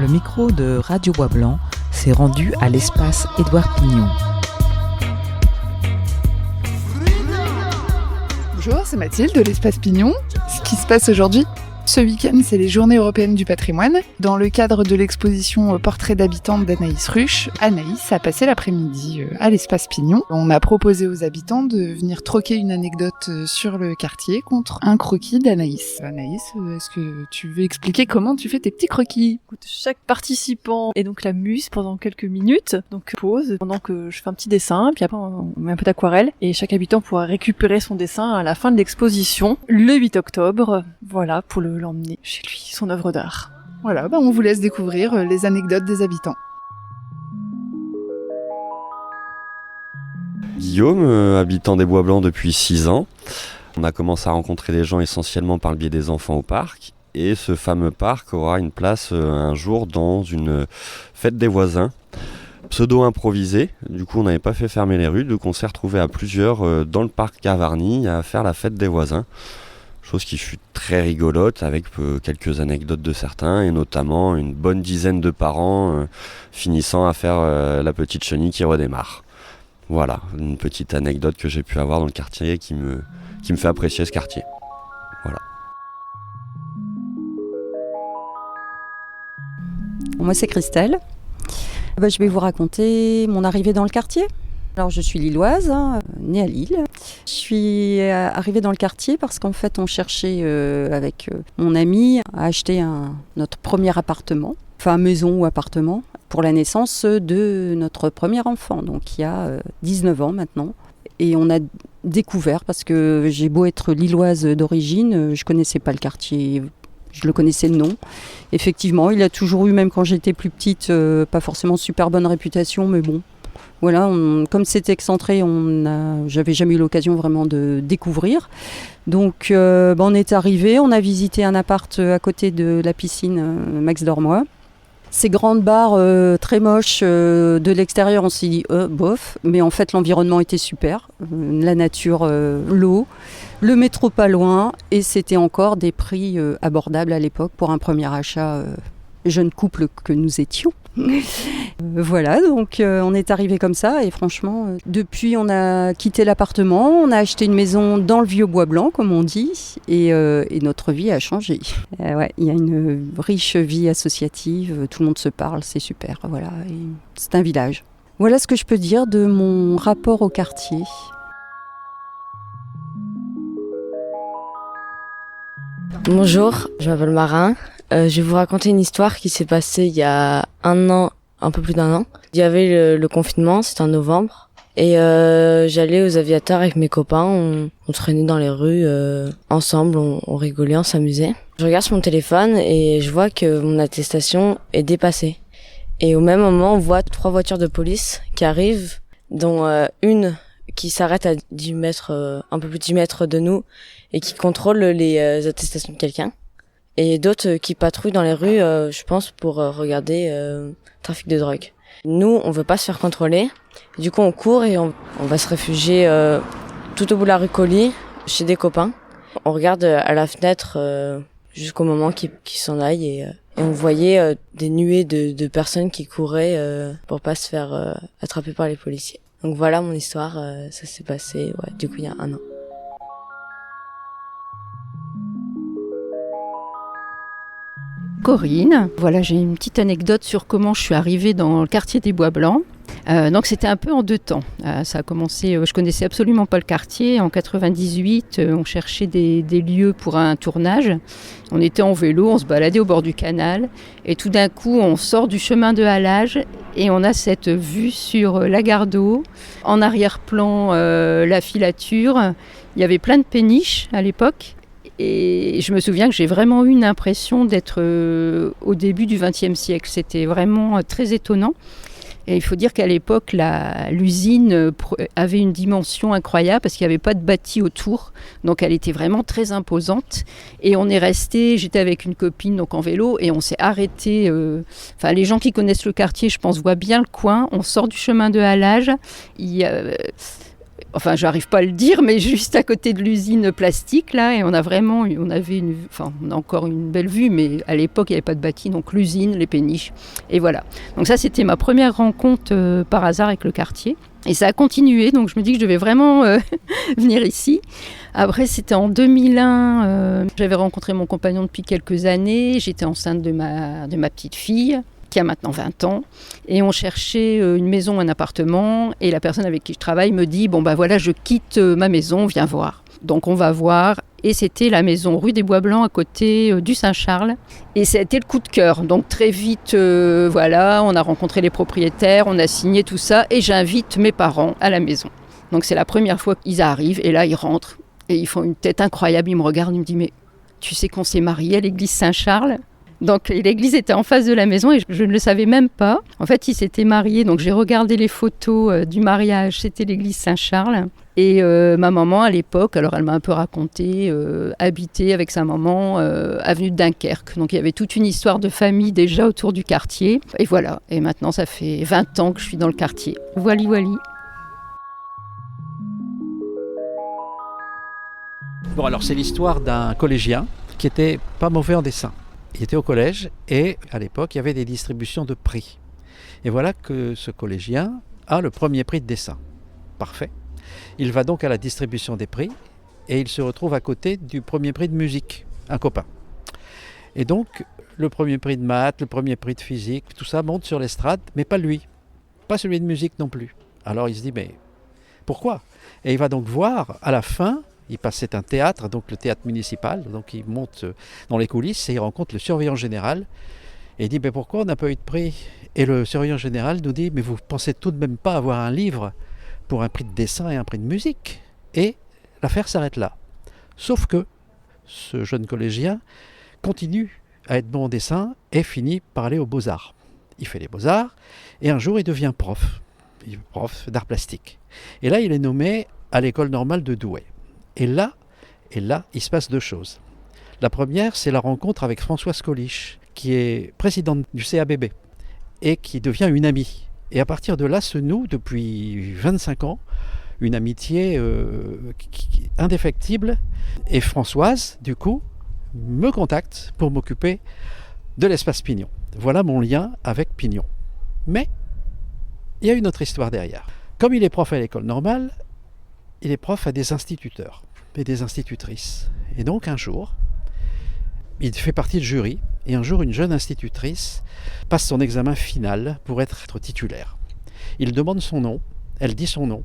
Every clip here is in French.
micro de Radio Bois Blanc s'est rendu à l'espace Édouard Pignon. Bonjour, c'est Mathilde de l'espace Pignon. Ce qui se passe aujourd'hui, ce week-end, c'est les Journées européennes du patrimoine. Dans le cadre de l'exposition Portrait d'habitante d'Anaïs Ruche, Anaïs a passé l'après-midi à l'espace Pignon. On a proposé aux habitants de venir troquer une anecdote sur le quartier contre un croquis d'Anaïs. Anaïs, est-ce que tu veux expliquer comment tu fais tes petits croquis ? Écoute, chaque participant est donc la muse pendant quelques minutes, donc pause pendant que je fais un petit dessin, puis après on met un peu d'aquarelle, et chaque habitant pourra récupérer son dessin à la fin de l'exposition, le 8 octobre, voilà, pour l'emmener chez lui, son œuvre d'art. Voilà, on vous laisse découvrir les anecdotes des habitants. Guillaume, habitant des Bois Blancs depuis 6 ans. On a commencé à rencontrer des gens essentiellement par le biais des enfants au parc. Et ce fameux parc aura une place un jour dans une fête des voisins, pseudo-improvisée. Du coup, on n'avait pas fait fermer les rues, donc on s'est retrouvés à plusieurs dans le parc Gavarnie à faire la fête des voisins. Chose qui fut très rigolote avec quelques anecdotes de certains et notamment une bonne dizaine de parents finissant à faire la petite chenille qui redémarre. Voilà, une petite anecdote que j'ai pu avoir dans le quartier qui me fait apprécier ce quartier. Voilà. Moi c'est Christelle. Je vais vous raconter mon arrivée dans le quartier. Alors je suis lilloise, née à Lille. Je suis arrivée dans le quartier parce qu'en fait on cherchait avec mon ami à acheter notre premier appartement, enfin maison ou appartement, pour la naissance de notre premier enfant, donc il y a 19 ans maintenant. Et on a découvert, parce que j'ai beau être lilloise d'origine, je ne connaissais pas le quartier, je le connaissais de nom. Effectivement, il a toujours eu, même quand j'étais plus petite, pas forcément super bonne réputation, mais bon. Voilà, comme c'était excentré, j'avais jamais eu l'occasion vraiment de découvrir. Donc on est arrivé, on a visité un appart à côté de la piscine Max Dormois. Ces grandes barres très moches de l'extérieur, on s'est dit bof, mais en fait l'environnement était super, la nature, l'eau, le métro pas loin, et c'était encore des prix abordables à l'époque pour un premier achat jeune couple que nous étions. Voilà, donc on est arrivé comme ça et franchement, depuis on a quitté l'appartement, on a acheté une maison dans le vieux Bois Blanc comme on dit et notre vie a changé. Ouais, il y a une riche vie associative, tout le monde se parle, c'est super, voilà, et c'est un village. Voilà ce que je peux dire de mon rapport au quartier. Bonjour, je m'appelle Marin. Je vais vous raconter une histoire qui s'est passée il y a un an, un peu plus d'1 an. Il y avait le confinement, c'était en novembre. Et j'allais aux aviateurs avec mes copains, on traînait dans les rues ensemble, on rigolait, on s'amusait. Je regarde sur mon téléphone et je vois que mon attestation est dépassée. Et au même moment, on voit 3 voitures de police qui arrivent, dont une qui s'arrête à 10 mètres, un peu plus de 10 mètres de nous et qui contrôle les attestations de quelqu'un. Et d'autres qui patrouillent dans les rues, je pense, pour regarder trafic de drogue. Nous, on veut pas se faire contrôler. Du coup, on court et on va se réfugier tout au bout de la rue Colly, chez des copains. On regarde à la fenêtre jusqu'au moment qu'ils s'en aillent et on voyait des nuées de personnes qui couraient pour pas se faire attraper par les policiers. Donc voilà mon histoire, ça s'est passé du coup il y a 1 an. Corinne. Voilà, j'ai une petite anecdote sur comment je suis arrivée dans le quartier des Bois Blancs. Donc c'était un peu en 2 temps. Ça a commencé, je connaissais absolument pas le quartier. En 98, on cherchait des lieux pour un tournage. On était en vélo, on se baladait au bord du canal. Et tout d'un coup, on sort du chemin de halage et on a cette vue sur la gare d'eau. En arrière-plan, la filature. Il y avait plein de péniches à l'époque. Et je me souviens que j'ai vraiment eu une impression d'être au début du XXe siècle. C'était vraiment très étonnant. Et il faut dire qu'à l'époque, l'usine avait une dimension incroyable parce qu'il n'y avait pas de bâti autour. Donc elle était vraiment très imposante. Et on est resté, j'étais avec une copine donc en vélo et on s'est arrêté. Les gens qui connaissent le quartier, je pense, voient bien le coin. On sort du chemin de halage. enfin j'arrive pas à le dire, mais juste à côté de l'usine plastique là, et on a encore une belle vue, mais à l'époque il n'y avait pas de bâti, donc l'usine, les péniches, et voilà. Donc ça c'était ma première rencontre par hasard avec le quartier, et ça a continué, donc je me dis que je devais vraiment venir ici. Après c'était en 2001, j'avais rencontré mon compagnon depuis quelques années, j'étais enceinte de ma petite fille, qui a maintenant 20 ans, et on cherchait une maison, un appartement, et la personne avec qui je travaille me dit « Bon, voilà, je quitte ma maison, viens voir ». Donc on va voir, et c'était la maison rue des Bois Blancs à côté du Saint-Charles, et ça a été le coup de cœur. Donc très vite, on a rencontré les propriétaires, on a signé tout ça, et j'invite mes parents à la maison. Donc c'est la première fois qu'ils arrivent, et là ils rentrent, et ils font une tête incroyable, ils me regardent, ils me disent « Mais tu sais qu'on s'est mariés à l'église Saint-Charles ?» Donc l'église était en face de la maison et je ne le savais même pas. En fait, ils s'étaient mariés, donc j'ai regardé les photos du mariage, c'était l'église Saint-Charles. Et ma maman, à l'époque, alors elle m'a un peu raconté, habitait avec sa maman avenue de Dunkerque. Donc il y avait toute une histoire de famille déjà autour du quartier. Et voilà, et maintenant ça fait 20 ans que je suis dans le quartier. Voili. Bon, alors c'est l'histoire d'un collégien qui était pas mauvais en dessin. Il était au collège et à l'époque, il y avait des distributions de prix. Et voilà que ce collégien a le premier prix de dessin. Parfait. Il va donc à la distribution des prix et il se retrouve à côté du premier prix de musique, un copain. Et donc, le premier prix de maths, le premier prix de physique, tout ça monte sur l'estrade, mais pas lui. Pas celui de musique non plus. Alors il se dit, mais pourquoi ? Et il va donc voir à la fin. C'est un théâtre, donc le théâtre municipal, donc il monte dans les coulisses et il rencontre le surveillant général et il dit mais pourquoi on n'a pas eu de prix ? Et le surveillant général nous dit mais vous pensez tout de même pas avoir un livre pour un prix de dessin et un prix de musique ? Et l'affaire s'arrête là. Sauf que ce jeune collégien continue à être bon en dessin et finit par aller aux Beaux-Arts. Il fait les Beaux-Arts et un jour il devient prof d'art plastique. Et là il est nommé à l'école normale de Douai. Et là, il se passe deux choses. La première, c'est la rencontre avec Françoise Coliche, qui est présidente du CABB et qui devient une amie. Et à partir de là se noue, depuis 25 ans, une amitié indéfectible. Et Françoise, du coup, me contacte pour m'occuper de l'espace Pignon. Voilà mon lien avec Pignon. Mais il y a une autre histoire derrière. Comme il est prof à l'école normale, il est prof à des instituteurs et des institutrices. Et donc un jour, il fait partie du jury, et un jour une jeune institutrice passe son examen final pour être titulaire. Il demande son nom, elle dit son nom,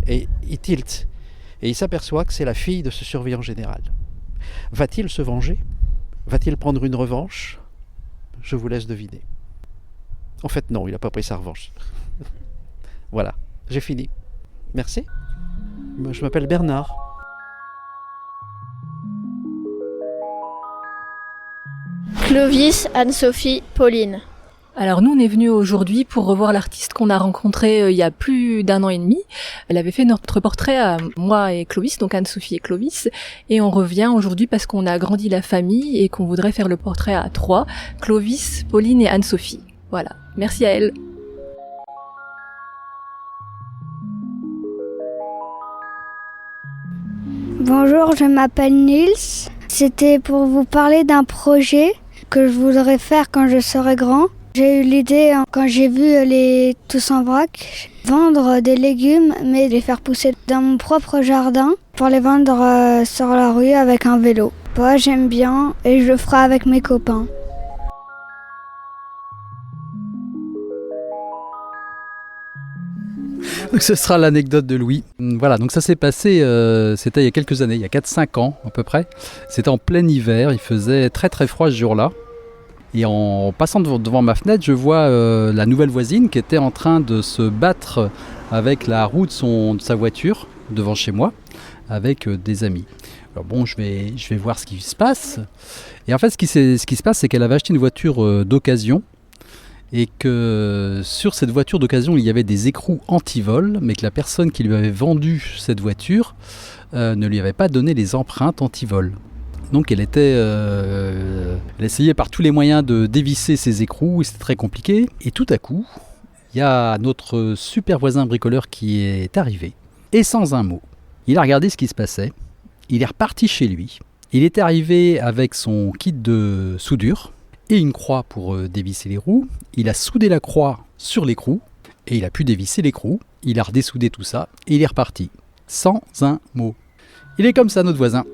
et il tilte. Et il s'aperçoit que c'est la fille de ce surveillant général. Va-t-il se venger ? Va-t-il prendre une revanche ? Je vous laisse deviner. En fait non, il n'a pas pris sa revanche. Voilà, j'ai fini. Merci. Je m'appelle Bernard. Clovis, Anne-Sophie, Pauline. Alors nous, on est venus aujourd'hui pour revoir l'artiste qu'on a rencontré il y a plus d'1 an et demi. Elle avait fait notre portrait à moi et Clovis, donc Anne-Sophie et Clovis. Et on revient aujourd'hui parce qu'on a agrandi la famille et qu'on voudrait faire le portrait à 3. Clovis, Pauline et Anne-Sophie. Voilà. Merci à elle. Bonjour, je m'appelle Nils. C'était pour vous parler d'un projet que je voudrais faire quand je serai grand. J'ai eu l'idée, quand j'ai vu les Tous en vrac, vendre des légumes mais les faire pousser dans mon propre jardin pour les vendre sur la rue avec un vélo. Moi j'aime bien et je le ferai avec mes copains. Donc ce sera l'anecdote de Louis. Voilà, donc ça s'est passé, c'était il y a quelques années, il y a 4-5 ans à peu près. C'était en plein hiver, il faisait très très froid ce jour-là. Et en passant devant ma fenêtre, je vois la nouvelle voisine qui était en train de se battre avec la roue de sa voiture devant chez moi, avec des amis. Alors bon, je vais voir ce qui se passe. Et en fait, ce qui se passe, c'est qu'elle avait acheté une voiture d'occasion. Et que sur cette voiture d'occasion, il y avait des écrous anti-vol, mais que la personne qui lui avait vendu cette voiture ne lui avait pas donné les empreintes anti-vol. Donc elle essayait par tous les moyens de dévisser ces écrous, et c'était très compliqué. Et tout à coup, il y a notre super voisin bricoleur qui est arrivé. et sans un mot. Il a regardé ce qui se passait, il est reparti chez lui, il est arrivé avec son kit de soudure et une croix pour dévisser les roues, il a soudé la croix sur l'écrou et il a pu dévisser l'écrou, il a redessoudé tout ça et il est reparti, sans un mot. Il est comme ça notre voisin.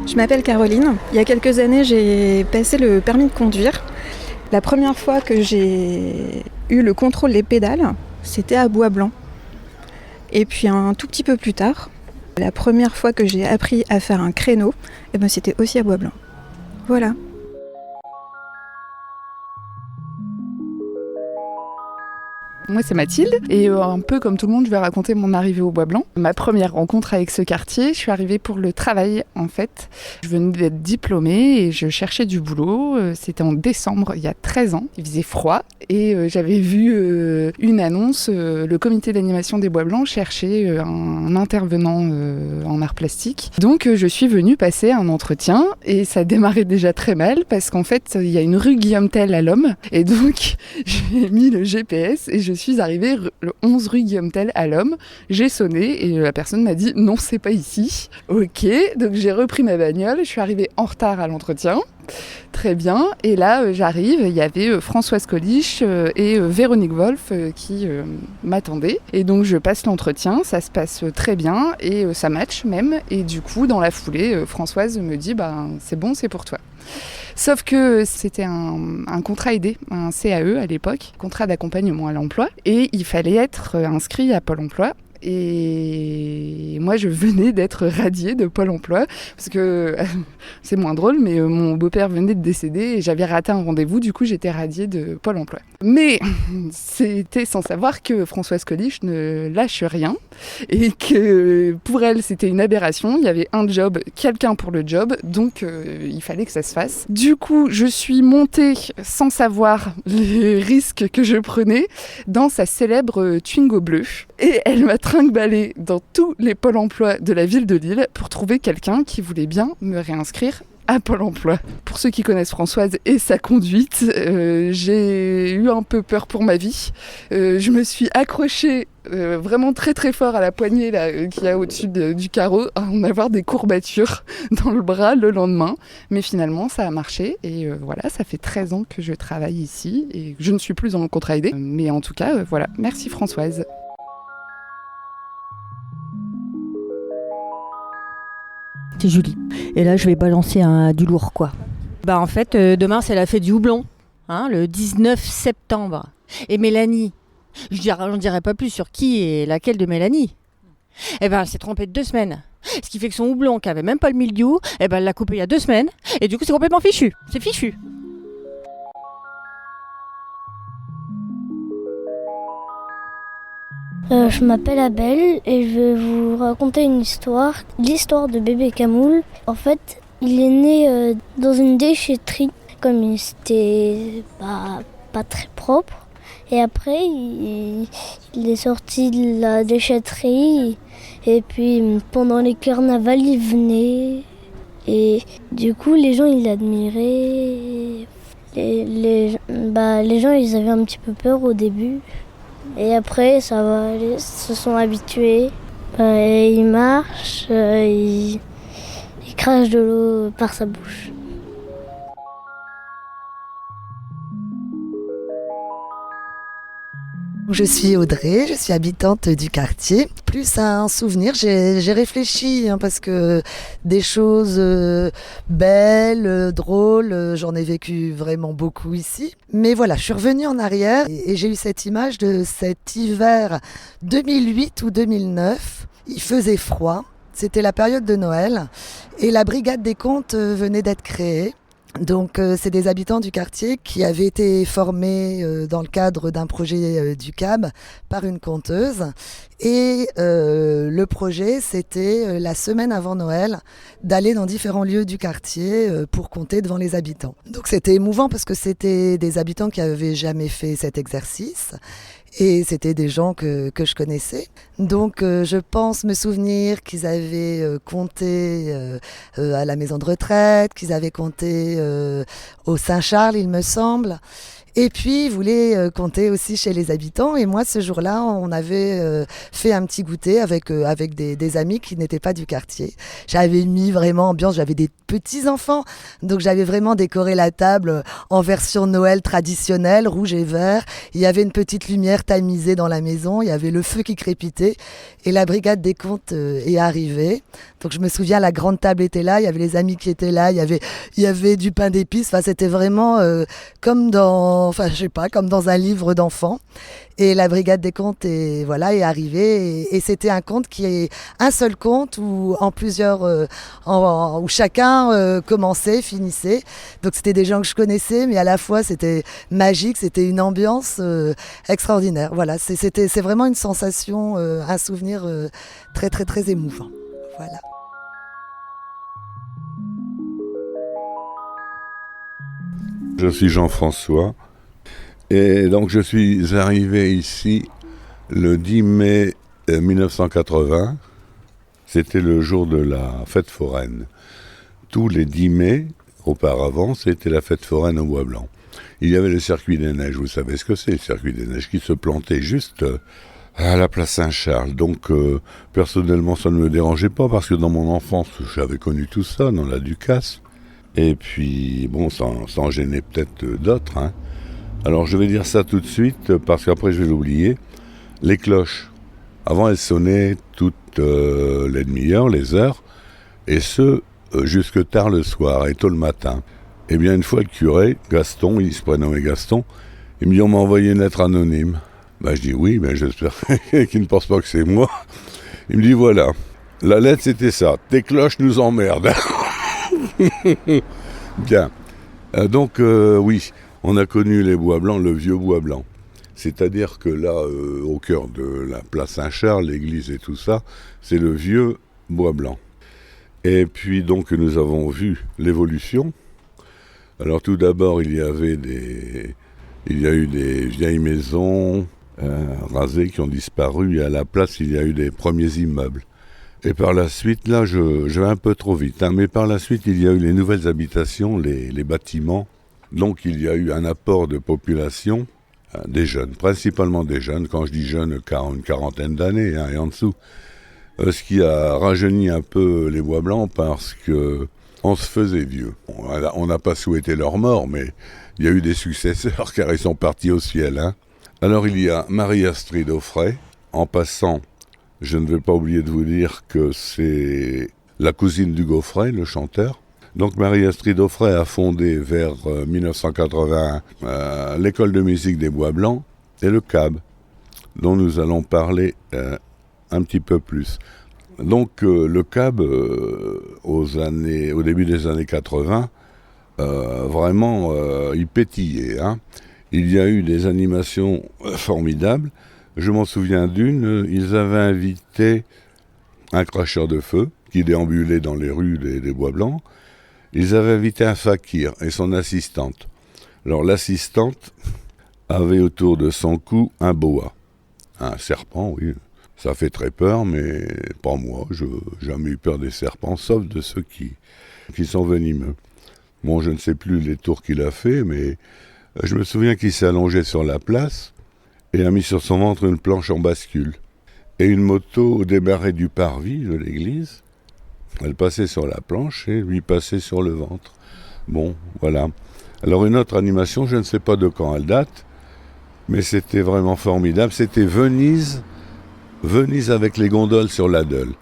Je m'appelle Caroline. Il y a quelques années, j'ai passé le permis de conduire. La première fois que j'ai eu le contrôle des pédales, c'était à Bois-Blanc. Et puis un tout petit peu plus tard, la première fois que j'ai appris à faire un créneau, c'était aussi à Bois-Blanc. Voilà. Moi, c'est Mathilde et un peu comme tout le monde, je vais raconter mon arrivée au Bois Blanc. Ma première rencontre avec ce quartier, je suis arrivée pour le travail en fait. Je venais d'être diplômée et je cherchais du boulot. C'était en décembre, il y a 13 ans. Il faisait froid et j'avais vu une annonce. Le comité d'animation des Bois Blancs cherchait un intervenant en art plastique. Donc je suis venue passer un entretien et ça démarrait déjà très mal parce qu'en fait, il y a une rue Guillaume Tell à l'Homme et donc j'ai mis le GPS et je suis arrivée le 11 rue Guillaume Tell à l'Homme, j'ai sonné et la personne m'a dit non, c'est pas ici. Ok, donc j'ai repris ma bagnole, je suis arrivée en retard à l'entretien. Très bien, et là j'arrive, il y avait Françoise Coliche et Véronique Wolf qui m'attendaient. Et donc je passe l'entretien, ça se passe très bien et ça match même. Et du coup dans la foulée, Françoise me dit c'est bon, c'est pour toi. Sauf que c'était un contrat aidé, un CAE à l'époque, contrat d'accompagnement à l'emploi, et il fallait être inscrit à Pôle emploi. Et moi, je venais d'être radiée de Pôle emploi, parce que c'est moins drôle, mais mon beau-père venait de décéder et j'avais raté un rendez-vous, du coup j'étais radiée de Pôle emploi. Mais c'était sans savoir que Françoise Coliche ne lâche rien, et que pour elle c'était une aberration, il y avait un job, quelqu'un pour le job, donc il fallait que ça se fasse. Du coup, je suis montée sans savoir les risques que je prenais dans sa célèbre Twingo bleue, et elle m'a trinque-ballé dans tous les pôles emploi de la ville de Lille pour trouver quelqu'un qui voulait bien me réinscrire à Pôle emploi. Pour ceux qui connaissent Françoise et sa conduite, j'ai eu un peu peur pour ma vie. Je me suis accrochée vraiment très très fort à la poignée là, qu'il y a au-dessus du carreau, à en avoir des courbatures dans le bras le lendemain. Mais finalement, ça a marché et voilà, ça fait 13 ans que je travaille ici et je ne suis plus en contrat aidé. Mais en tout cas, voilà, merci Françoise. C'est Julie. Et là, je vais balancer du lourd, quoi. En fait, demain, c'est la fête du houblon, le 19 septembre. Et Mélanie, j'en dirai pas plus sur qui et laquelle de Mélanie. Elle s'est trompée de 2 semaines. Ce qui fait que son houblon, qui avait même pas le mildiou, elle l'a coupé il y a 2 semaines. Et du coup, c'est complètement fichu. C'est fichu. Je m'appelle Abel et je vais vous raconter l'histoire de bébé Camoul. En fait, il est né dans une déchetterie, comme il était pas très propre. Et après, il est sorti de la déchetterie et puis pendant les carnavals, il venait. Et du coup, les gens, ils l'admiraient. Les gens, ils avaient un petit peu peur au début. Et après, ça va, ils se sont habitués. Il marche, il crache de l'eau par sa bouche. Je suis Audrey, je suis habitante du quartier. Plus un souvenir, j'ai réfléchi parce que des choses belles, drôles, j'en ai vécu vraiment beaucoup ici. Mais voilà, je suis revenue en arrière et j'ai eu cette image de cet hiver 2008 ou 2009. Il faisait froid, c'était la période de Noël et la brigade des contes venait d'être créée. Donc c'est des habitants du quartier qui avaient été formés dans le cadre d'un projet du CAB par une conteuse et le projet c'était la semaine avant Noël d'aller dans différents lieux du quartier pour conter devant les habitants. Donc c'était émouvant parce que c'était des habitants qui n'avaient jamais fait cet exercice. Et c'était des gens que je connaissais. Donc je pense me souvenir qu'ils avaient compté à la maison de retraite, qu'ils avaient compté au Saint-Charles, il me semble. Et puis, il voulait compter aussi chez les habitants. Et moi, ce jour-là, on avait fait un petit goûter avec des amis qui n'étaient pas du quartier. J'avais mis vraiment ambiance, j'avais des petits-enfants. Donc, j'avais vraiment décoré la table en version Noël traditionnelle, rouge et vert. Il y avait une petite lumière tamisée dans la maison. Il y avait le feu qui crépitait. Et la brigade des comptes est arrivée. Donc, je me souviens, la grande table était là. Il y avait les amis qui étaient là. Il y avait du pain d'épices. Enfin, c'était vraiment comme dans un livre d'enfant. Et la brigade des comptes est arrivée. Et c'était un conte qui est un seul conte où où chacun commençait, finissait. Donc c'était des gens que je connaissais, mais à la fois c'était magique, c'était une ambiance extraordinaire. Voilà, c'est vraiment une sensation, un souvenir très très très émouvant. Voilà. Je suis Jean-François et donc je suis arrivé ici le 10 mai 1980. C'était le jour de la fête foraine. Tous les 10 mai, auparavant, c'était la fête foraine au Bois Blanc. Il y avait le circuit des neiges, vous savez ce que c'est, le circuit des neiges, qui se plantait juste à la place Saint-Charles. Donc, personnellement, ça ne me dérangeait pas, parce que dans mon enfance, j'avais connu tout ça, dans la Ducasse. Et puis, bon, ça en gênait peut-être d'autres. Hein. Alors, je vais dire ça tout de suite, parce qu'après, je vais l'oublier. Les cloches, avant, elles sonnaient toutes les demi-heures, les heures, et ce, jusque tard le soir et tôt le matin. Eh bien, une fois, le curé, Gaston, il se prénommait Gaston, il me dit, on m'a envoyé une lettre anonyme. Ben, je dis, oui, mais j'espère qu'il ne pense pas que c'est moi. Il me dit, voilà, la lettre, c'était ça, tes cloches nous emmerdent. Bien. Donc, oui, on a connu les Bois Blancs, le vieux Bois Blanc. C'est-à-dire que là, au cœur de la place Saint-Charles, l'église et tout ça, c'est le vieux Bois Blanc. Et puis donc nous avons vu l'évolution. Alors tout d'abord, il y a eu des vieilles maisons rasées qui ont disparu, et à la place, il y a eu des premiers immeubles. Et par la suite, là, je vais un peu trop vite, hein, mais par la suite, il y a eu les nouvelles habitations, les bâtiments. Donc il y a eu un apport de population, des jeunes, principalement des jeunes. Quand je dis jeunes, une quarantaine d'années et en dessous. Ce qui a rajeuni un peu les Bois Blancs, parce que on se faisait vieux. On n'a pas souhaité leur mort, mais il y a eu des successeurs, car ils sont partis au ciel. Hein. Alors il y a Marie-Astrid Auffray. En passant, je ne vais pas oublier de vous dire que c'est la cousine d'Hugo Auffray, le chanteur. Donc Marie-Astrid Auffray a fondé vers 1981 l'école de musique des Bois Blancs et le CAB, dont nous allons parler un petit peu plus. Donc le CAB, au début des années 80, vraiment, il pétillait. Hein. Il y a eu des animations formidables. Je m'en souviens d'une, ils avaient invité un cracheur de feu qui déambulait dans les rues des Bois Blancs. Ils avaient invité un fakir et son assistante. Alors l'assistante avait autour de son cou un boa, un serpent, oui. Ça fait très peur, mais pas moi. Je n'ai jamais eu peur des serpents, sauf de ceux qui sont venimeux. Bon, je ne sais plus les tours qu'il a fait, mais je me souviens qu'il s'est allongé sur la place et a mis sur son ventre une planche en bascule. Et une moto débarrait du parvis de l'église. Elle passait sur la planche et lui passait sur le ventre. Bon, voilà. Alors une autre animation, je ne sais pas de quand elle date, mais c'était vraiment formidable. C'était Venise avec les gondoles sur l'Adeule.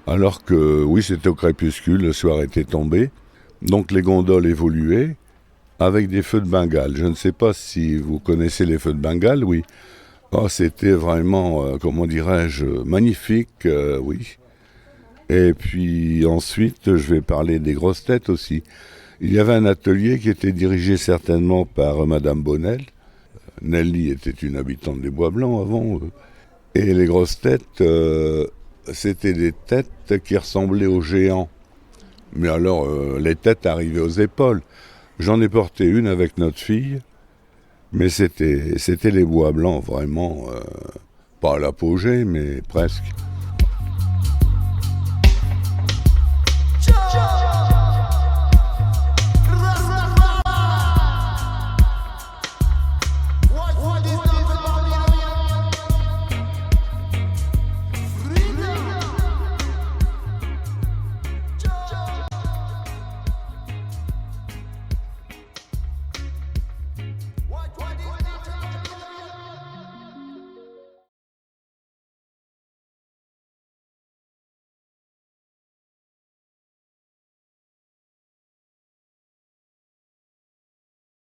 Alors que, oui, c'était au crépuscule, le soir était tombé. Donc les gondoles évoluaient avec des feux de Bengale. Je ne sais pas si vous connaissez les feux de Bengale, oui. Oh, c'était vraiment, comment dirais-je, magnifique, oui. Et puis ensuite, je vais parler des grosses têtes aussi. Il y avait un atelier qui était dirigé certainement par Madame Bonnel. Nelly était une habitante des Bois Blancs avant. Et les grosses têtes, c'était des têtes qui ressemblaient aux géants. Mais alors, les têtes arrivaient aux épaules. J'en ai porté une avec notre fille, mais c'était les Bois Blancs, vraiment, pas à l'apogée, mais presque.